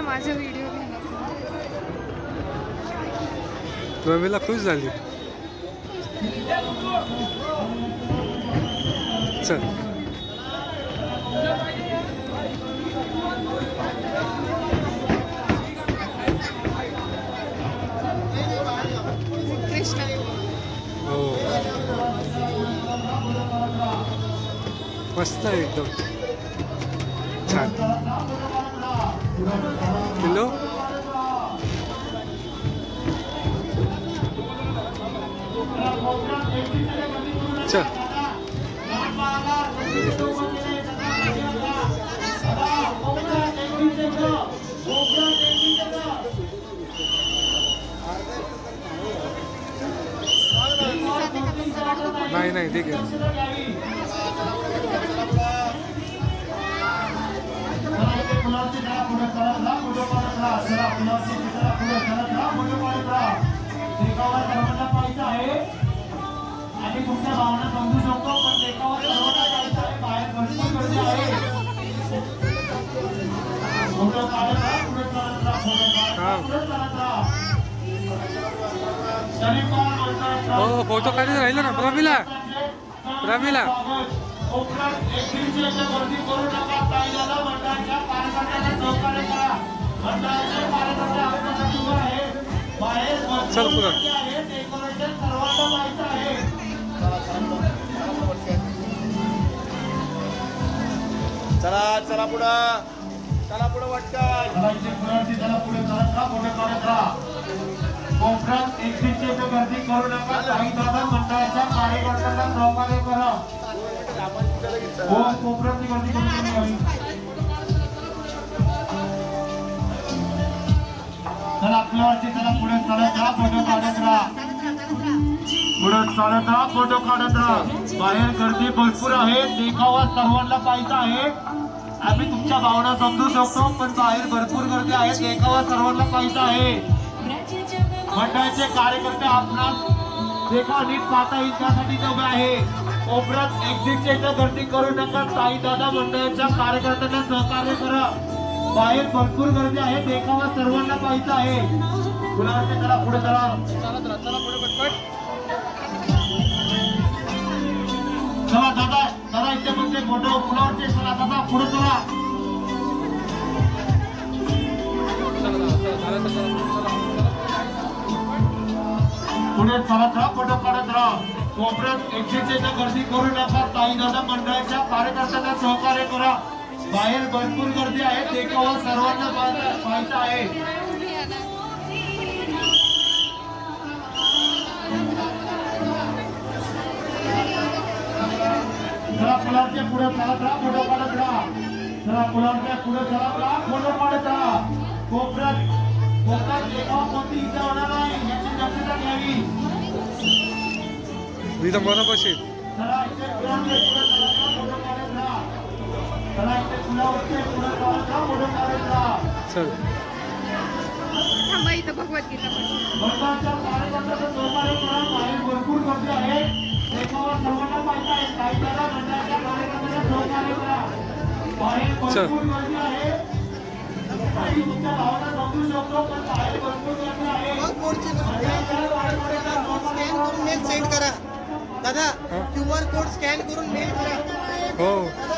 माझा व्हिडिओ रवीला खुश झाली. चल हो मस्त आहे एकदम छान. किलो चल नाही नाही ठीक आहे. आणि तुमच्या भावना समजू शकतो पण देखावा बाहेर भरपूर गर्दी आहे. हो फोटो काढायला राहिलो ना रवीला. रवीला गर्दी करू नका. ताईदादा मंडळाच्या कार्यकर्त्यांना सहकार्य करा. मंडळाचे कार्यकर्ते आपल्यासाठी उभे आहेत. बाहेर चल पुढे आहे. डेकोरेशन सर्वांना माहिती आहे. चला चला पुढं चला पुढं वाटतं. चला पुढे चला पुढे काढत राहा. कोपऱ्यात एक्झिटची गर्दी करू नका. ताईदादा मंडळाच्या कार्यकर्त्यांना सहकार्य करा. हो कोपऱ्यातली गर्दी करू नका. चला आपल्यावरती चला पुढे चालत राहा. फोटो काढत राहा. पुढे चालत राहा. फोटो काढत राहा. बाहेर गर्दी भरपूर आहे. देखावा सर्वांना पाहायचा आहे. आम्ही तुमच्या भावना समजू शकतो पण बाहेर भरपूर गर्दी आहे. देखावा सर्वांना पाहायचा आहे. मंडळाचे कार्यकर्ते आपणास देखावा नीट पाहता येईल त्यासाठी उभे आहे. कोपऱ्यात एक्झिटच्या इथं गर्दी करू नका. ताईदादा मंडळाच्या कार्यकर्त्यांना सहकार्य करा. बाहेर भरपूर गर्दी आहे. देखावा सर्वांना पाहायचा आहे. पुढे चला पुढे चला. चला पुढे पटपट. चला दादा दादा इथे म्हणजे फोटो पुलावरचे. चला दादा पुढे चला. पुढे चालत राहा. फोटो काढत राहा. कोपऱ्यात एक्झिटच्या गर्दी करू नका. ताईदादा मंडळाच्या कार्यकर्त्यांना सहकार्य करा. बाहेर भरपूर गर्दी आहे. देखावा सर्वांना पाहायचा आहे. चला पुलावरच्या पुढे चालत राहा. फोटो काढत राहा. चला पुलावरच्या पुढे चालत राहा. फोटो काढत राहा. कोपऱ्यात देखावा कोणती इच्छा होणार नाही याची दक्षता घ्यावी. इथं बरोबर चला इथे पुलावरच्या पुढे चालत राहा. फोटो काढत राहा. चला इथे पुलावरच्या पुढे चालत राहा. फोटो काढत राहा. चल थांबा इथं भगवद्गीता मंडळाच्या कार्यकर्त्यांना सहकार्य करा. बाहेर भरपूर गर्दी आहे. देखावा सर्वांना पाहायचा आहे. ताईदादा मंडळाच्या कार्यकर्त्यांना सहकार्य करा. बाहेर भरपूर गर्दी आहे. आणि तुमच्या भावना समजू शकतो पण बाहेर भरपूर गर्दी आहे. स्कॅन करून मेल सेंड करा दादा. QR कोड स्कॅन करून मेल करा. हो दादा